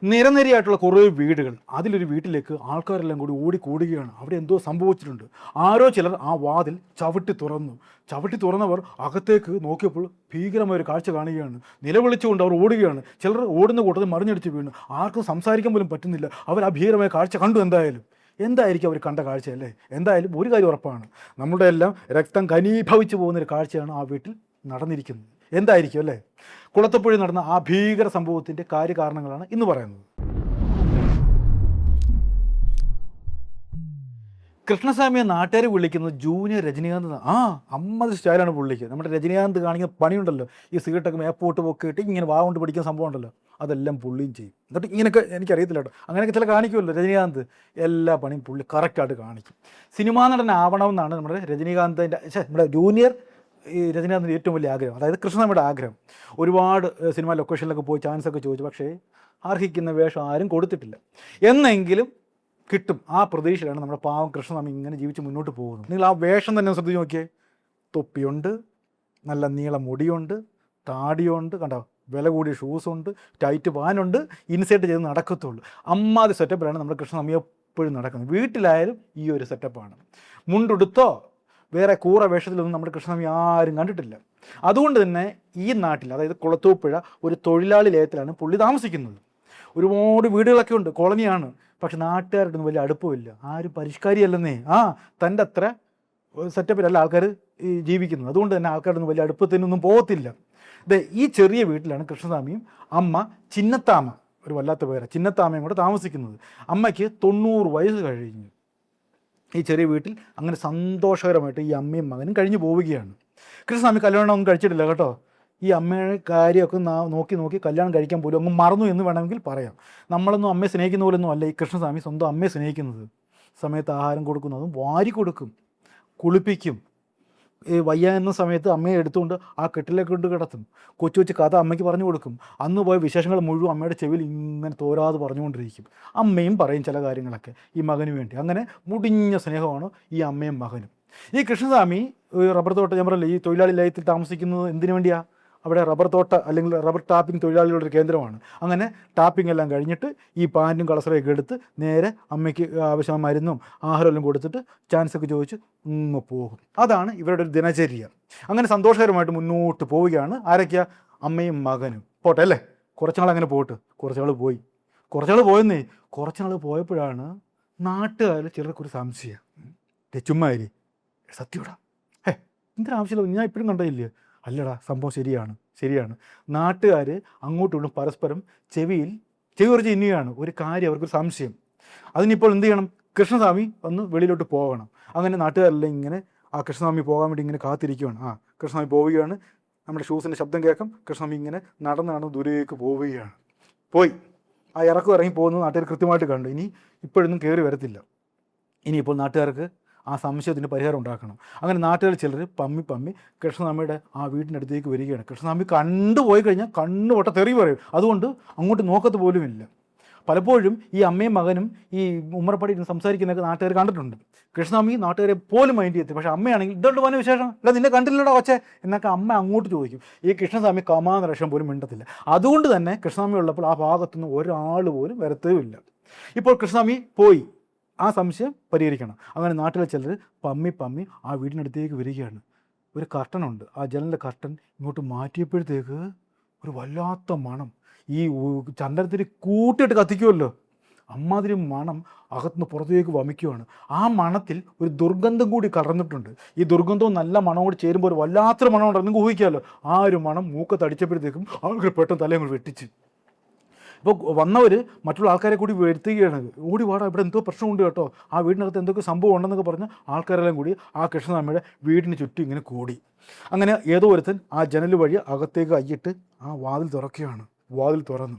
നിരനിരയായിട്ടുള്ള കുറേ വീടുകൾ, അതിലൊരു വീട്ടിലേക്ക് ആൾക്കാരെല്ലാം കൂടി ഓടിക്കൂടുകയാണ്. അവിടെ എന്തോ സംഭവിച്ചിട്ടുണ്ട്. ആരോ ചിലർ ആ വാതിൽ ചവിട്ടി തുറന്നവർ അകത്തേക്ക് നോക്കിയപ്പോൾ ഭീകരമായൊരു കാഴ്ച കാണുകയാണ്. നിലവിളിച്ചുകൊണ്ട് അവർ ഓടുകയാണ്. ചിലർ ഓടുന്ന കൂട്ടത്തിൽ മറിഞ്ഞടിച്ച് വീണു. ആർക്കും സംസാരിക്കാൻ പോലും പറ്റുന്നില്ല. അവർ ആ ഭീകരമായ കാഴ്ച കണ്ടു. എന്തായിരിക്കും അവർ കണ്ട കാഴ്ചയല്ലേ? എന്തായാലും ഒരു കാര്യം ഉറപ്പാണ്, നമ്മുടെ എല്ലാം രക്തം ഘനീഭവിച്ചു പോകുന്നൊരു കാഴ്ചയാണ് ആ വീട്ടിൽ നടന്നിരിക്കുന്നത്. എന്തായിരിക്കും അല്ലേ? കുളത്തപ്പുഴ നടന്ന ആ ഭീകര സംഭവത്തിൻ്റെ കാര്യകാരണങ്ങളാണ് ഇന്ന് പറയുന്നത്. കൃഷ്ണസ്വാമിയെ നാട്ടുകാർ വിളിക്കുന്നത് ജൂനിയർ രജനീകാന്ത്. അമ്മത് സ്റ്റൈലാണ് പുള്ളിക്ക്. നമ്മുടെ രജനീകാന്ത് കാണിക്കുന്ന പണിയുണ്ടല്ലോ, ഈ സിഗരറ്റൊക്കെ മേപ്പോട്ട് പൊക്കിയിട്ട് ഇങ്ങനെ വാ കൊണ്ട് പിടിക്കുന്ന സംഭവം ഉണ്ടല്ലോ, അതെല്ലാം പുള്ളിയും ചെയ്യും. എന്നിട്ട് ഇങ്ങനെയൊക്കെ എനിക്കറിയത്തില്ല കേട്ടോ, അങ്ങനെയൊക്കെ ചില കാണിക്കുമല്ലോ രജനീകാന്ത്. എല്ലാ പണിയും പുള്ളി കറക്റ്റായിട്ട് കാണിക്കും. സിനിമാ നടനാവണമെന്നാണ് നമ്മുടെ രജനീകാന്തിൻ്റെ നമ്മുടെ ജൂനിയർ ഈ രജനീകാന്തിൻ്റെ ഏറ്റവും വലിയ ആഗ്രഹം, അതായത് കൃഷ്ണസ്വാമിയുടെ ആഗ്രഹം. ഒരുപാട് സിനിമ ലൊക്കേഷനിലൊക്കെ പോയി ചാൻസൊക്കെ ചോദിച്ചു, പക്ഷേ അർഹിക്കുന്ന വേഷം ആരും കൊടുത്തിട്ടില്ല. എന്നെങ്കിലും കിട്ടും ആ പ്രതീക്ഷയിലാണ് നമ്മുടെ പാവം കൃഷ്ണസ്വാമി ഇങ്ങനെ ജീവിച്ച് മുന്നോട്ട് പോകുന്നത്. നിങ്ങൾ ആ വേഷം തന്നെ ശ്രദ്ധിച്ച് നോക്കിയേ. തൊപ്പിയുണ്ട്, നല്ല നീളം മുടിയുണ്ട്, താടിയുണ്ട്, കണ്ടോ, വില കൂടിയ ഷൂസുണ്ട്, ടൈറ്റ് പാനുണ്ട്, ഇൻസേർട്ട് ചെയ്ത് നടക്കത്തുള്ളൂ. അമ്മാതി സെറ്റപ്പിലാണ് നമ്മുടെ കൃഷ്ണസ്വാമി എപ്പോഴും നടക്കുന്നത്. വീട്ടിലായാലും ഈ ഒരു സെറ്റപ്പാണ്. മുണ്ടെടുത്തോ വേറെ കൂറ വേഷത്തിലൊന്നും നമ്മുടെ കൃഷ്ണസ്വാമി ആരും കണ്ടിട്ടില്ല. അതുകൊണ്ട് തന്നെ ഈ നാട്ടിൽ, അതായത് കുളത്തൂപ്പുഴ ഒരു തൊഴിലാളി ലയത്തിലാണ് പുള്ളി താമസിക്കുന്നത്. ഒരുപാട് വീടുകളൊക്കെ ഉണ്ട്, കോളനിയാണ്. പക്ഷെ നാട്ടുകാരുടെ വലിയ അടുപ്പമില്ല. ആരും പരിഷ്കാരിയല്ലെന്നേ. തൻ്റെ അത്ര സെറ്റപ്പിലല്ല ആൾക്കാർ ഈ ജീവിക്കുന്നത്. അതുകൊണ്ട് തന്നെ ആൾക്കാരുടെ വലിയ അടുപ്പത്തിനൊന്നും പോകത്തില്ല. ഈ ചെറിയ വീട്ടിലാണ് കൃഷ്ണസ്വാമിയും അമ്മ ചിന്നത്താമ, ഒരു വല്ലാത്ത പേര്, ചിന്നത്താമയും കൂടെ താമസിക്കുന്നത്. അമ്മയ്ക്ക് 90 വയസ്സ് കഴിഞ്ഞു. ഈ ചെറിയ വീട്ടിൽ അങ്ങനെ സന്തോഷകരമായിട്ട് ഈ അമ്മയും മകനും കഴിഞ്ഞു പോവുകയാണ്. കൃഷ്ണസ്വാമി കല്യാണം ഒന്നും കഴിച്ചിട്ടില്ല കേട്ടോ. ഈ അമ്മയുടെ കാര്യമൊക്കെ നോക്കി കല്യാണം കഴിക്കാൻ പോലും അങ്ങ് മറന്നു എന്ന് വേണമെങ്കിൽ പറയാം. നമ്മളൊന്നും അമ്മയെ സ്നേഹിക്കുന്ന പോലൊന്നും അല്ല ഈ കൃഷ്ണസ്വാമി സ്വന്തം അമ്മയെ സ്നേഹിക്കുന്നത്. സമയത്ത് ആഹാരം കൊടുക്കുന്നതും വാരി കൊടുക്കും, കുളിപ്പിക്കും. വയ്യ എന്ന സമയത്ത് അമ്മയെ എടുത്തുകൊണ്ട് ആ കെട്ടിലേക്ക് കൊണ്ട് കിടത്തും. കൊച്ചു കഥ അമ്മയ്ക്ക് പറഞ്ഞു കൊടുക്കും. അന്ന് പോയ വിശേഷങ്ങൾ മുഴുവൻ അമ്മയുടെ ചെവിയിൽ ഇങ്ങനെ തോരാതെ പറഞ്ഞുകൊണ്ടിരിക്കും. അമ്മയും പറയും ചില കാര്യങ്ങളൊക്കെ ഈ മകന് വേണ്ടി. അങ്ങനെ മുടിഞ്ഞ സ്നേഹമാണ് ഈ അമ്മയും മകനും. ഈ കൃഷ്ണസ്വാമി റബ്ബർ തോട്ടം, ഞാൻ പറയില്ല, ഈ തൊഴിലാളി ലയത്തിൽ താമസിക്കുന്നത് എന്തിനു വേണ്ടിയാണ്? അവിടെ റബ്ബർ തോട്ട അല്ലെങ്കിൽ റബ്ബർ ടാപ്പിംഗ് തൊഴിലാളികളുടെ ഒരു കേന്ദ്രമാണ്. അങ്ങനെ ടാപ്പിംഗ് എല്ലാം കഴിഞ്ഞിട്ട് ഈ പാൻറ്റും കളസറൊക്കെ എടുത്ത് നേരെ അമ്മയ്ക്ക് ആവശ്യമായ മരുന്നും ആഹാരമെല്ലാം കൊടുത്തിട്ട് ചാൻസൊക്കെ ചോദിച്ച് പോകും. അതാണ് ഇവരുടെ ഒരു ദിനചര്യ. അങ്ങനെ സന്തോഷകരമായിട്ട് മുന്നോട്ട് പോവുകയാണ്. ആരൊക്കെയാ? അമ്മയും മകനും. പോട്ടെ അല്ലേ, കുറച്ചുനാൾ അങ്ങനെ പോയിട്ട്. കുറച്ചുനാൾ പോയെന്നേ. കുറച്ചുനാൾ പോയപ്പോഴാണ് നാട്ടുകാർ ചിലർക്കൊരു സംശയം. ചുമ്മാരി സത്യോടാ, എന്തിനാവശ്യമില്ല, ഞാൻ ഇപ്പോഴും കണ്ടില്ലേ? അല്ലടാ, സംഭവം ശരിയാണ്. നാട്ടുകാർ അങ്ങോട്ടും ഇങ്ങോട്ടും പരസ്പരം ചെവി കുറച്ച് ഇന്നുകയാണ്. ഒരു കാര്യം, അവർക്കൊരു സംശയം. അതിനിപ്പോൾ എന്ത് ചെയ്യണം? കൃഷ്ണസ്വാമി ഒന്ന് വെളിയിലോട്ട് പോകണം. അങ്ങനെ നാട്ടുകാരെല്ലാം ഇങ്ങനെ ആ കൃഷ്ണസ്വാമി പോകാൻ വേണ്ടി ഇങ്ങനെ കാത്തിരിക്കുകയാണ്. കൃഷ്ണസ്വാമി പോവുകയാണ്. നമ്മുടെ ഷൂസിൻ്റെ ശബ്ദം കേൾക്കാം. കൃഷ്ണസ്വാമി ഇങ്ങനെ നടന്ന് ദൂരേക്ക് പോവുകയാണ്. പോയി ആ ഇറങ്ങി പോകുന്നത് നാട്ടുകാർ കൃത്യമായിട്ട് കണ്ടു. ഇപ്പോഴൊന്നും കയറി വരത്തില്ല. ഇനിയിപ്പോൾ നാട്ടുകാർക്ക് ആ സംശയത്തിന് പരിഹാരം ഉണ്ടാക്കണം. അങ്ങനെ നാട്ടുകാർ ചിലർ പമ്മി കൃഷ്ണസ്വാമിയുടെ ആ വീടിൻ്റെ അടുത്തേക്ക് വരികയാണ്. കൃഷ്ണസ്വാമി കണ്ടുപോയി കഴിഞ്ഞാൽ കണ്ണുപൊട്ട തെറി പറയും. അതുകൊണ്ട് അങ്ങോട്ട് നോക്കത്ത് പോലുമില്ല. പലപ്പോഴും ഈ അമ്മയും മകനും ഈ ഉമ്മറപ്പടി സംസാരിക്കുന്നതൊക്കെ നാട്ടുകാർ കണ്ടിട്ടുണ്ട്. കൃഷ്ണസ്വാമി നാട്ടുകാരെ പോലും മൈൻഡ് ചെയ്യത്തി. പക്ഷേ അമ്മയാണെങ്കിൽ ഇതോട്ട് പോകാൻ വിശേഷം അല്ല, നിന്നെ കണ്ടില്ലടോ കൊച്ചേ എന്നൊക്കെ അമ്മ അങ്ങോട്ട് ചോദിക്കും. ഈ കൃഷ്ണസ്വാമി കമാന്ന ലക്ഷം പോലും മിണ്ടത്തില്ല. അതുകൊണ്ട് തന്നെ കൃഷ്ണസ്വാമി ഉള്ളപ്പോൾ ആ ഭാഗത്തുനിന്ന് ഒരാൾ പോലും വരത്തുമില്ല. ഇപ്പോൾ കൃഷ്ണസ്വാമി പോയി, ആ സംശയം പരിഹരിക്കണം. അങ്ങനെ നാട്ടിലെ ചിലർ പമ്മി ആ വീടിനടുത്തേക്ക് വരികയാണ്. ഒരു കർട്ടനുണ്ട്, ആ ജനലിൻ്റെ കർട്ടൻ ഇങ്ങോട്ട് മാറ്റിയപ്പോഴത്തേക്ക് ഒരു വല്ലാത്ത മണം. ഈ ചന്ദനത്തിന് കൂട്ടിയിട്ട് കത്തിക്കുമല്ലോ, അമ്മാതിരി മണം അകത്തുനിന്ന് പുറത്തേക്ക് വമിക്കുകയാണ്. ആ മണത്തിൽ ഒരു ദുർഗന്ധം കൂടി കടന്നിട്ടുണ്ട്. ഈ ദുർഗന്ധവും നല്ല മണം കൂടി ചേരുമ്പോൾ ഒരു വല്ലാത്തൊരു മണം ഉണ്ട്. നിങ്ങൾക്ക് ഊഹിക്കാമല്ലോ. ആ ഒരു മണം മൂക്കത്തടിച്ചപ്പോഴത്തേക്കും ആൾക്കാർ പെട്ടെന്ന് തലയും കൂടി വെട്ടിച്ച്. ഇപ്പോൾ വന്നവർ മറ്റുള്ള ആൾക്കാരെ കൂടി വരുത്തുകയാണ്. ഓടി വാടാ, ഇവിടെ എന്തോ പ്രശ്നമുണ്ട് കേട്ടോ, ആ വീടിനകത്ത് എന്തൊക്കെ സംഭവം ഉണ്ടെന്നൊക്കെ പറഞ്ഞ് ആൾക്കാരെല്ലാം കൂടി ആ കൃഷ്ണസ്വാമിയുടെ വീടിന് ചുറ്റും ഇങ്ങനെ കൂടി. അങ്ങനെ ഏതോ ഒരുത്തൻ ആ ജനൽ വഴി അകത്തേക്ക് അയ്യിട്ട് ആ വാതിൽ തുറക്കുകയാണ്. വാതിൽ തുറന്നു.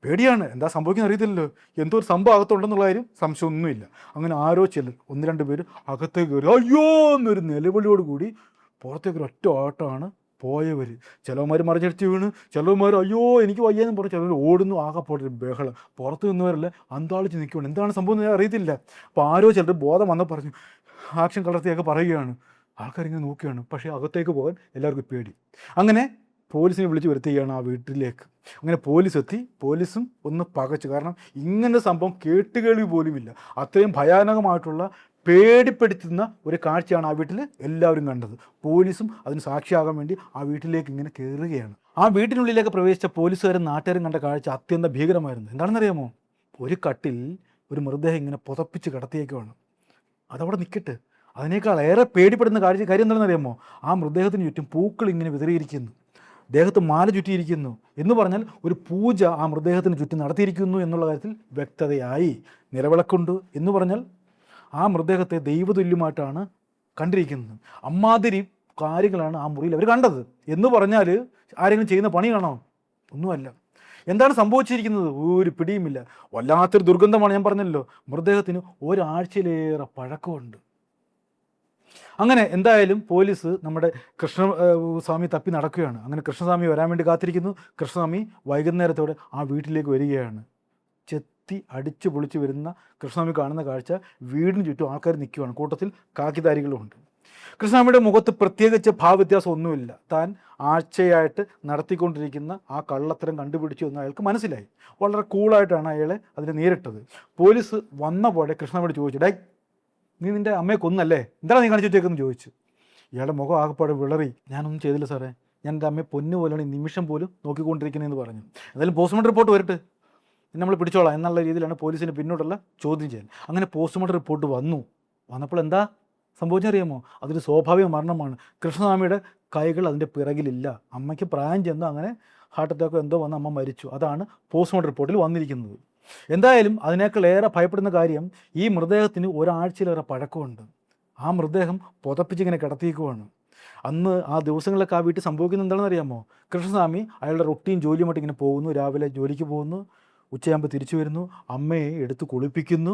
പേടിയാണ്, എന്താ സംഭവിക്കുന്നത് അറിയത്തില്ലല്ലോ. എന്തോ ഒരു സംഭവം അകത്തുണ്ടെന്നുള്ള കാര്യം സംശയമൊന്നുമില്ല. അങ്ങനെ ആരോ ചിലർ 1-2 പേര് അകത്തേക്ക് കയറി അയ്യോ എന്നൊരു നിലവിളിയോട് കൂടി പുറത്തേക്ക് ഒറ്റ ഓട്ടമാണ് പോയവർ. ചിലവന്മാർ മറിഞ്ഞടിച്ച് വീണ്, ചിലവന്മാർ അയ്യോ എനിക്ക് വയ്യാന്ന് പറഞ്ഞ് ചിലവർ ഓടുന്നു. ആകെപ്പോട്ടൊരു ബഹളം. പുറത്ത് നിന്നവരല്ല അന്താളിച്ച് നിൽക്കുകയാണ്. എന്താണ് സംഭവം എന്ന് അറിയത്തില്ല. അപ്പോൾ ആരോ ചിലർ ബോധം വന്ന് പറഞ്ഞു, ആക്ഷൻ കളർത്തിയൊക്കെ പറയുകയാണ്. ആൾക്കാരിങ്ങനെ നോക്കുകയാണ്. പക്ഷേ അകത്തേക്ക് പോകാൻ എല്ലാവർക്കും പേടി. അങ്ങനെ പോലീസിനെ വിളിച്ച് വരുത്തുകയാണ് ആ വീട്ടിലേക്ക്. അങ്ങനെ പോലീസ് എത്തി. പോലീസും ഒന്ന് പകച്ചു. കാരണം ഇങ്ങനെ സംഭവം കേട്ടുകേൾവി പോലുമില്ല. അത്രയും ഭയാനകമായിട്ടുള്ള പേടിപ്പെടുത്തുന്ന ഒരു കാഴ്ചയാണ് ആ വീട്ടിൽ എല്ലാവരും കണ്ടത്. പോലീസും അതിന് സാക്ഷിയാകാൻ വേണ്ടി ആ വീട്ടിലേക്ക് ഇങ്ങനെ കയറുകയാണ്. ആ വീട്ടിനുള്ളിലേക്ക് പ്രവേശിച്ച പോലീസുകാരും നാട്ടുകാരും കണ്ട കാഴ്ച അത്യന്തം ഭീകരമായിരുന്നു. എന്താണെന്നറിയാമോ? ഒരു കട്ടിൽ ഒരു മൃതദേഹം ഇങ്ങനെ പുതപ്പിച്ച് കിടത്തിയേക്കുവാണ്. അതവിടെ നിൽക്കട്ടെ, അതിനേക്കാൾ ഏറെ പേടിപ്പെടുന്ന കാര്യം എന്താണെന്നറിയാമോ? ആ മൃതദേഹത്തിന് ചുറ്റും പൂക്കൾ ഇങ്ങനെ വിതറിയിരിക്കുന്നു, ദേഹത്ത് മാല ചുറ്റിയിരിക്കുന്നു എന്ന് പറഞ്ഞാൽ ഒരു പൂജ ആ മൃതദേഹത്തിന് ചുറ്റും നടത്തിയിരിക്കുന്നു എന്നുള്ള കാര്യത്തിൽ വ്യക്തതയായി. നിലവിളക്കുണ്ട് എന്ന് പറഞ്ഞാൽ ആ മൃതദേഹത്തെ ദൈവതുല്യമായിട്ടാണ് കണ്ടിരിക്കുന്നത്. അമ്മാതിരി കാര്യങ്ങളാണ് ആ മുറിയിൽ അവർ കണ്ടത് എന്ന് പറഞ്ഞാൽ ആരെങ്കിലും ചെയ്യുന്ന പണിയാണോ? ഒന്നുമല്ല. എന്താണ് സംഭവിച്ചിരിക്കുന്നത്? ഒരു പിടിയുമില്ല. വല്ലാത്തൊരു ദുർഗന്ധമാണ്. ഞാൻ പറഞ്ഞല്ലോ, മൃതദേഹത്തിന് ഒരാഴ്ചയിലേറെ പഴക്കമുണ്ട്. അങ്ങനെ എന്തായാലും പോലീസ് നമ്മുടെ കൃഷ്ണസ്വാമി തപ്പി നടക്കുകയാണ്. അങ്ങനെ കൃഷ്ണസ്വാമി വരാൻ വേണ്ടി കാത്തിരിക്കുന്നു. കൃഷ്ണസ്വാമി വൈകുന്നേരത്തോടെ ആ വീട്ടിലേക്ക് വരികയാണ്. ചെത്തി അടിച്ചു പൊളിച്ച് വരുന്ന കൃഷ്ണസ്വാമി കാണുന്ന കാഴ്ച, വീടിന് ചുറ്റും ആൾക്കാർ നിൽക്കുകയാണ്, കൂട്ടത്തിൽ കാക്കിധാരികളുമുണ്ട്. കൃഷ്ണസ്വാമിയുടെ മുഖത്ത് പ്രത്യേകിച്ച് ഭാവവ്യത്യാസം ഒന്നുമില്ല. താൻ ആഴ്ചയായിട്ട് നടത്തിക്കൊണ്ടിരിക്കുന്ന ആ കള്ളത്തരം കണ്ടുപിടിച്ചു എന്ന് അയാൾക്ക് മനസ്സിലായി. വളരെ കൂളായിട്ടാണ് അയാളെ അതിനെ നേരിട്ടത്. പോലീസ് വന്ന പോലെ കൃഷ്ണസ്വാമിയോട് ചോദിച്ചു, ഡേ നീ നിൻ്റെ അമ്മയെ കൊന്നല്ലേ, എന്താണ് നീ കാണിച്ചു വെച്ചേക്കെന്ന് ചോദിച്ചു. ഇയാളുടെ മുഖം ആകെപ്പാടെ വിളറി. ഞാനൊന്നും ചെയ്തില്ല സാറേ, ഞാൻ എൻ്റെ അമ്മയെ പൊന്നു പോലെയാണ് ഈ നിമിഷം പോലും നോക്കിക്കൊണ്ടിരിക്കുന്നതെന്ന് പറഞ്ഞു. എന്തായാലും പോസ്റ്റ്മോർട്ടം റിപ്പോർട്ട് വരട്ടെ, നമ്മൾ പിടിച്ചോളാം എന്നുള്ള രീതിയിലാണ് പോലീസിന് പിന്നോട്ടുള്ള ചോദ്യം ചെയ്യാൻ. അങ്ങനെ പോസ്റ്റ്മോർട്ടം റിപ്പോർട്ട് വന്നപ്പോൾ എന്താ സംഭവിച്ചറിയാമോ? അതൊരു സ്വാഭാവിക മരണമാണ്. കൃഷ്ണസ്വാമിയുടെ കൈകൾ അതിൻ്റെ പിറകിലില്ല. അമ്മയ്ക്ക് പ്രായം ചെന്നു, അങ്ങനെ ഹാർട്ട് അറ്റാക്കോ എന്തോ വന്ന് അമ്മ മരിച്ചു. അതാണ് പോസ്റ്റ്മോർട്ടം റിപ്പോർട്ടിൽ വന്നിരിക്കുന്നത്. എന്തായാലും അതിനേക്കാൾ ഏറെ ഭയപ്പെടുന്ന കാര്യം, ഈ മൃതദേഹത്തിന് ഒരാഴ്ചയിലേറെ പഴക്കമുണ്ട്. ആ മൃതദേഹം പുതപ്പിച്ചിങ്ങനെ കിടത്തിയേക്കുവാണ്. അന്ന് ആ ദിവസങ്ങളിലൊക്കെ ആ വീട്ടിൽ സംഭവിക്കുന്നത് എന്താണെന്ന് അറിയാമോ? കൃഷ്ണസ്വാമി അയാളുടെ റൊട്ടീൻ ജോലിയുമായിട്ട് ഇങ്ങനെ പോകുന്നു. രാവിലെ ജോലിക്ക് പോകുന്നു, ഉച്ചയാകുമ്പോൾ തിരിച്ചു വരുന്നു, അമ്മയെ എടുത്ത് കുളിപ്പിക്കുന്നു.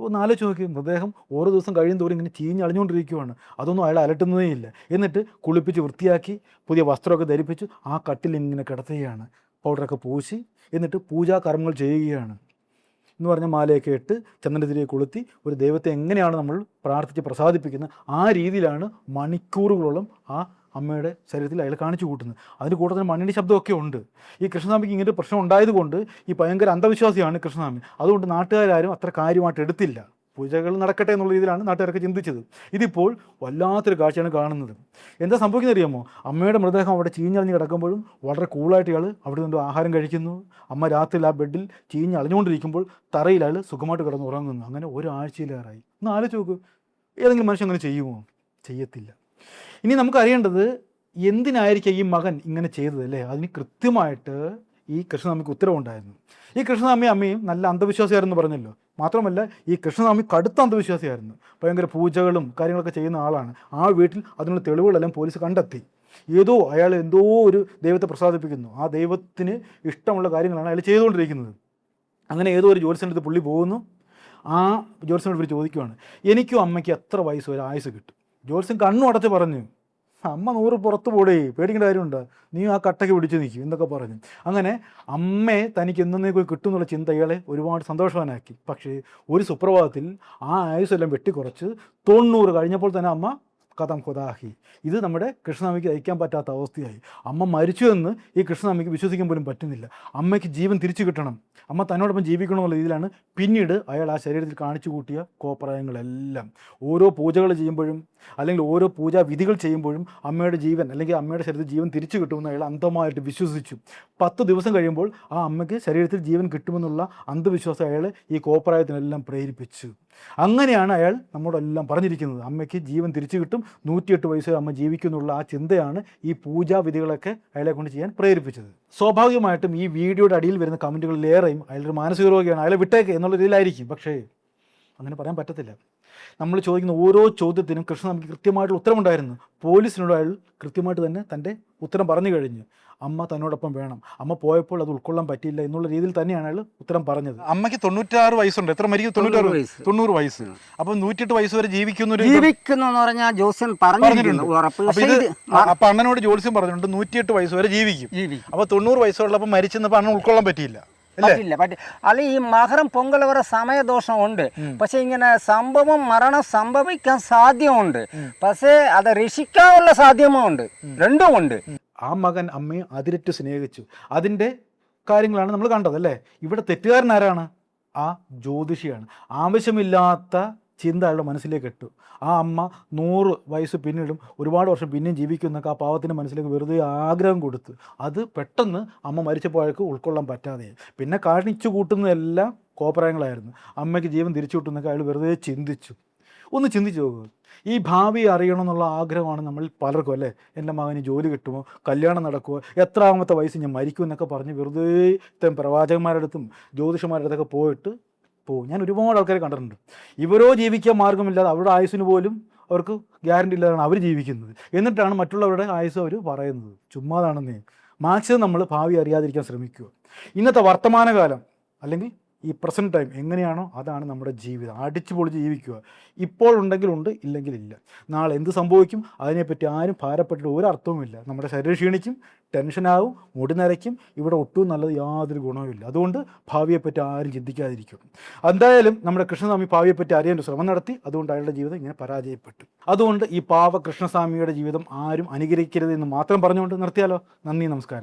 ഒന്ന് ആലോചിച്ച് നോക്കി, മൃതദേഹം ഓരോ ദിവസം കഴിയും തോറും ഇങ്ങനെ ചീഞ്ഞളിഞ്ഞുകൊണ്ടിരിക്കുകയാണ്. അതൊന്നും അയാൾ അലട്ടുന്നതേ ഇല്ല. എന്നിട്ട് കുളിപ്പിച്ച് വൃത്തിയാക്കി പുതിയ വസ്ത്രമൊക്കെ ധരിപ്പിച്ച് ആ കട്ടിൽ ഇങ്ങനെ കിടത്തുകയാണ്. പൗഡറൊക്കെ പൂശി എന്നിട്ട് പൂജാകർമ്മങ്ങൾ ചെയ്യുകയാണ്. എന്ന് പറഞ്ഞാൽ മാലയൊക്കെ ഇട്ട് ചന്ദനത്തിലേക്ക് കൊളുത്തി ഒരു ദൈവത്തെ എങ്ങനെയാണ് നമ്മൾ പ്രാർത്ഥിച്ച് പ്രസാദിപ്പിക്കുന്നത് ആ രീതിയിലാണ് മണിക്കൂറുകളോളം ആ അമ്മയുടെ ശരീരത്തിൽ അയാൾ കാണിച്ചു കൂട്ടുന്നത്. അതിന് കൂട്ടത്തിൽ മണ്ണിൻ്റെ ശബ്ദമൊക്കെ ഉണ്ട്. ഈ കൃഷ്ണസ്വാമിക്ക് ഇങ്ങനെ ഒരു പ്രശ്നം ഉണ്ടായതുകൊണ്ട് ഈ ഭയങ്കര അന്ധവിശ്വാസിയാണ് കൃഷ്ണസ്വാമി. അതുകൊണ്ട് നാട്ടുകാരും അത്ര കാര്യമായിട്ട് എടുത്തില്ല. പൂജകൾ നടക്കട്ടെ എന്നുള്ള രീതിയിലാണ് നാട്ടുകാരൊക്കെ ചിന്തിച്ചത്. ഇതിപ്പോൾ വല്ലാത്തൊരു കാഴ്ചയാണ് കാണുന്നത്. എന്താ സംഭവിക്കുന്നത് അറിയാമോ? അമ്മയുടെ മൃതദേഹം അവിടെ ചീഞ്ഞളിഞ്ഞ് കിടക്കുമ്പോഴും വളരെ കൂളായിട്ട് ഇയാൾ അവിടെ നിന്ന് ആഹാരം കഴിക്കുന്നു. അമ്മ രാത്രിയിൽ ആ ബെഡിൽ ചീഞ്ഞളിഞ്ഞുകൊണ്ടിരിക്കുമ്പോൾ തറയിൽ അയാൾ സുഖമായിട്ട് കിടന്ന് ഉറങ്ങുന്നു. അങ്ങനെ ഒരാഴ്ചയിലേറായി. ഒന്ന് ആലോചിച്ച് നോക്ക്, ഏതെങ്കിലും മനുഷ്യൻ അങ്ങനെ ചെയ്യുമോ? ചെയ്യത്തില്ല. ഇനി നമുക്കറിയേണ്ടത്, എന്തിനായിരിക്കും ഈ മകൻ ഇങ്ങനെ ചെയ്തത് അല്ലേ? അതിന് കൃത്യമായിട്ട് ഈ കൃഷ്ണസ്വാമിക്ക് ഉത്തരവുണ്ടായിരുന്നു. ഈ കൃഷ്ണസ്വാമി അമ്മയും നല്ല അന്ധവിശ്വാസിയായിരുന്നു പറഞ്ഞല്ലോ. മാത്രമല്ല ഈ കൃഷ്ണസ്വാമി കടുത്ത അന്ധവിശ്വാസിയായിരുന്നു. ഭയങ്കര പൂജകളും കാര്യങ്ങളൊക്കെ ചെയ്യുന്ന ആളാണ്. ആ വീട്ടിൽ അതിനുള്ള തെളിവുകളെല്ലാം പോലീസ് കണ്ടെത്തി. അയാൾ എന്തോ ഒരു ദൈവത്തെ പ്രസാദിപ്പിക്കുന്നു. ആ ദൈവത്തിന് ഇഷ്ടമുള്ള കാര്യങ്ങളാണ് അയാൾ ചെയ്തുകൊണ്ടിരിക്കുന്നത്. അങ്ങനെ ഏതോ ഒരു ജ്യോത്സ്യൻ്റെ അടുത്ത് പുള്ളി പോകുന്നു. ആ ജ്യോത്സ്യനോട് ഇവർ ചോദിക്കുവാണ്, എനിക്കും അമ്മയ്ക്ക് എത്ര വയസ്സ് വരെ ആയുസ് കിട്ടും? ജ്യോത്സ്യൻ കണ്ണും അടച്ച് പറഞ്ഞു, അമ്മ 100 പുറത്ത് പോടേ, പേടിക്കേണ്ട കാര്യമുണ്ട്, നീ ആ കട്ടയ്ക്ക് പിടിച്ച് നിൽക്കും എന്നൊക്കെ പറഞ്ഞു. അങ്ങനെ അമ്മയെ തനിക്ക് എന്നേക്കും കിട്ടും എന്നുള്ള ചിന്ത ഇയാളെ ഒരുപാട് സന്തോഷവാനാക്കി. പക്ഷേ ഒരു സുപ്രഭാതത്തിൽ ആ ആയുസ്സെല്ലാം വെട്ടിക്കുറച്ച് 90 കഴിഞ്ഞപ്പോൾ തന്നെ അമ്മ കഥം കൊതാഹി. ഇത് നമ്മുടെ കൃഷ്ണസ്വാമിക്ക് അയക്കാൻ പറ്റാത്ത അവസ്ഥയായി. അമ്മ മരിച്ചു എന്ന് ഈ കൃഷ്ണസ്വാമിക്ക് വിശ്വസിക്കാൻ പോലും പറ്റുന്നില്ല. അമ്മയ്ക്ക് ജീവൻ തിരിച്ചു കിട്ടണം, അമ്മ തന്നോടൊപ്പം ജീവിക്കണമെന്നുള്ള രീതിയിലാണ് പിന്നീട് അയാൾ ആ ശരീരത്തിൽ കാണിച്ചു കൂട്ടിയ കോപ്രായങ്ങളെല്ലാം. ഓരോ പൂജകൾ ചെയ്യുമ്പോഴും അല്ലെങ്കിൽ ഓരോ പൂജാ വിധികൾ ചെയ്യുമ്പോഴും അമ്മയുടെ ജീവൻ അല്ലെങ്കിൽ അമ്മയുടെ ശരീരത്തിൽ ജീവൻ തിരിച്ചു കിട്ടുമെന്ന് അയാൾ അന്ധമായിട്ട് വിശ്വസിച്ചു. 10 ദിവസം കഴിയുമ്പോൾ ആ അമ്മയ്ക്ക് ശരീരത്തിൽ ജീവൻ കിട്ടുമെന്നുള്ള അന്ധവിശ്വാസം അയാൾ ഈ കോപ്രായത്തിനെല്ലാം പ്രേരിപ്പിച്ചു. അങ്ങനെയാണ് അയാൾ നമ്മോടെല്ലാം പറഞ്ഞിരിക്കുന്നത്, അമ്മയ്ക്ക് ജീവൻ തിരിച്ചു കിട്ടും, 108 വയസ്സ് അമ്മ ജീവിക്കുന്നുള്ള ആ ചിന്തയാണ് ഈ പൂജാവിധികളൊക്കെ അയാളെ കൊണ്ട് ചെയ്യാൻ പ്രേരിപ്പിച്ചത്. സ്വാഭാവികമായിട്ടും ഈ വീഡിയോയുടെ അടിയിൽ വരുന്ന കമൻറ്റുകളിലേറെയും അയാളൊരു മാനസിക രോഗിയാണ്, അയാളെ വിട്ടേക്ക് എന്നുള്ള രീതിയിലായിരിക്കും. പക്ഷേ അങ്ങനെ പറയാൻ പറ്റത്തില്ല. നമ്മൾ ചോദിക്കുന്ന ഓരോ ചോദ്യത്തിനും കൃഷ്ണസ്വാമിക്ക് കൃത്യമായിട്ടുള്ള ഉത്തരമുണ്ടായിരുന്നു. പോലീസിനോട് അയാൾ കൃത്യമായിട്ട് തന്നെ തൻ്റെ ഉത്തരം പറഞ്ഞു കഴിഞ്ഞു. അമ്മ തന്നോടൊപ്പം വേണം, അമ്മ പോയപ്പോൾ അത് ഉൾക്കൊള്ളാൻ പറ്റിയില്ല എന്നുള്ള രീതിയിൽ തന്നെയാണ് അയാൾ ഉത്തരം പറഞ്ഞത്. അമ്മയ്ക്ക് 96 വയസ്സുണ്ട്. എത്ര മരിക്കും? 90 വയസ്സ്. അപ്പം 108 വയസ്സ് വരെ ജീവിക്കുന്നു പറഞ്ഞാൽ ജോത്സ്യൻ പറഞ്ഞിട്ടുണ്ട്. അപ്പൊ അണ്ണനോട് ജോത്സ്യൻ പറഞ്ഞിട്ടുണ്ട് 108 വയസ്സ് വരെ ജീവിക്കും. അപ്പൊ 90 വയസ്സുള്ളപ്പോൾ മരിച്ചെന്നപ്പോൾ അണ്ണൻ ഉൾക്കൊള്ളാൻ പറ്റിയില്ല. അല്ല, ഈ മകരം പൊങ്കൽ വരെ സമയദോഷം ഉണ്ട്. പക്ഷെ ഇങ്ങനെ മരണം സംഭവിക്കാൻ സാധ്യമുണ്ട്. പക്ഷേ അത് രക്ഷിക്കാനുള്ള സാധ്യമുണ്ട്. രണ്ടും ഉണ്ട്. ആ മകൻ അമ്മയെ അതിരറ്റ് സ്നേഹിച്ചു. അതിൻ്റെ കാര്യങ്ങളാണ് നമ്മൾ കണ്ടത് അല്ലേ. ഇവിടെ തെറ്റുകാരൻ ആരാണ്? ആ ജ്യോതിഷിയാണ്. ആവശ്യമില്ലാത്ത ചിന്ത അയാളുടെ മനസ്സിലേക്ക് ഇട്ടു. ആ അമ്മ 100 വയസ്സ് പിന്നീടും ഒരുപാട് വർഷം പിന്നെയും ജീവിക്കുന്നൊക്കെ ആ പാവത്തിൻ്റെ മനസ്സിലേക്ക് വെറുതെ ആഗ്രഹം കൊടുത്തു. അത് പെട്ടെന്ന് അമ്മ മരിച്ചപ്പോഴേക്ക് ഉൾക്കൊള്ളാൻ പറ്റാതെ പിന്നെ കാണിച്ചു കൂട്ടുന്നതെല്ലാം കോപ്രായങ്ങളായിരുന്നു. അമ്മയ്ക്ക് ജീവൻ തിരിച്ചു കിട്ടുന്നൊക്കെ അയാൾ വെറുതെ ചിന്തിച്ചു. ഒന്ന് ചിന്തിച്ചു നോക്കുക. ഈ ഭാവി അറിയണമെന്നുള്ള ആഗ്രഹമാണ് നമ്മളിൽ പലർക്കും അല്ലേ. എൻ്റെ മകന് ജോലി കിട്ടുമോ, കല്യാണം നടക്കുമോ, എത്രാമത്തെ വയസ്സ് ഞാൻ മരിക്കും എന്നൊക്കെ പറഞ്ഞ് വെറുതെ ഇത്തരം പ്രവാചകന്മാരുടെ അടുത്തും ജ്യോതിഷന്മാരുടെ അടുത്തൊക്കെ പോയിട്ട് പോകും. ഞാൻ ഒരുപാട് ആൾക്കാരെ കണ്ടിട്ടുണ്ട്. ഇവരോ ജീവിക്കാൻ മാർഗ്ഗമില്ലാതെ അവരുടെ ആയുസ്സിന് പോലും അവർക്ക് ഗ്യാരണ്ടി ഇല്ലാതാണ് അവർ ജീവിക്കുന്നത്. എന്നിട്ടാണ് മറ്റുള്ളവരുടെ ആയുസ് അവർ പറയുന്നത്. ചുമ്മാതാണെന്നേ. മാക്സിമം നമ്മൾ ഭാവി അറിയാതിരിക്കാൻ ശ്രമിക്കുക. ഇന്നത്തെ വർത്തമാനകാലം അല്ലെങ്കിൽ ഈ പ്രസൻറ്റ് ടൈം എങ്ങനെയാണോ അതാണ് നമ്മുടെ ജീവിതം. അടിച്ചു പൊളിച്ച് ജീവിക്കുക. ഇപ്പോൾ ഉണ്ടെങ്കിൽ ഉണ്ട്, ഇല്ലെങ്കിൽ ഇല്ല. നാളെ എന്ത് സംഭവിക്കും അതിനെപ്പറ്റി ആരും ഭാരപ്പെട്ടിട്ട് ഒരു അർത്ഥവുമില്ല. നമ്മുടെ ശരീരം ക്ഷീണിക്കും, ടെൻഷനാവും, മുടി നരയ്ക്കും. ഇവിടെ ഒട്ടും നല്ലത് യാതൊരു ഗുണവുമില്ല. അതുകൊണ്ട് ഭാവിയെപ്പറ്റി ആരും ചിന്തിക്കാതിരിക്കും. എന്തായാലും നമ്മുടെ കൃഷ്ണസ്വാമി ഭാവിയെപ്പറ്റി അറിയാൻ ഒരു ശ്രമം നടത്തി. അതുകൊണ്ട് അയാളുടെ ജീവിതം ഇങ്ങനെ പരാജയപ്പെട്ടു. അതുകൊണ്ട് ഈ പാവ കൃഷ്ണസ്വാമിയുടെ ജീവിതം ആരും അനുകരിക്കരുത് എന്ന് മാത്രം പറഞ്ഞുകൊണ്ട് നിർത്തിയാലോ. നന്ദി, നമസ്കാരം.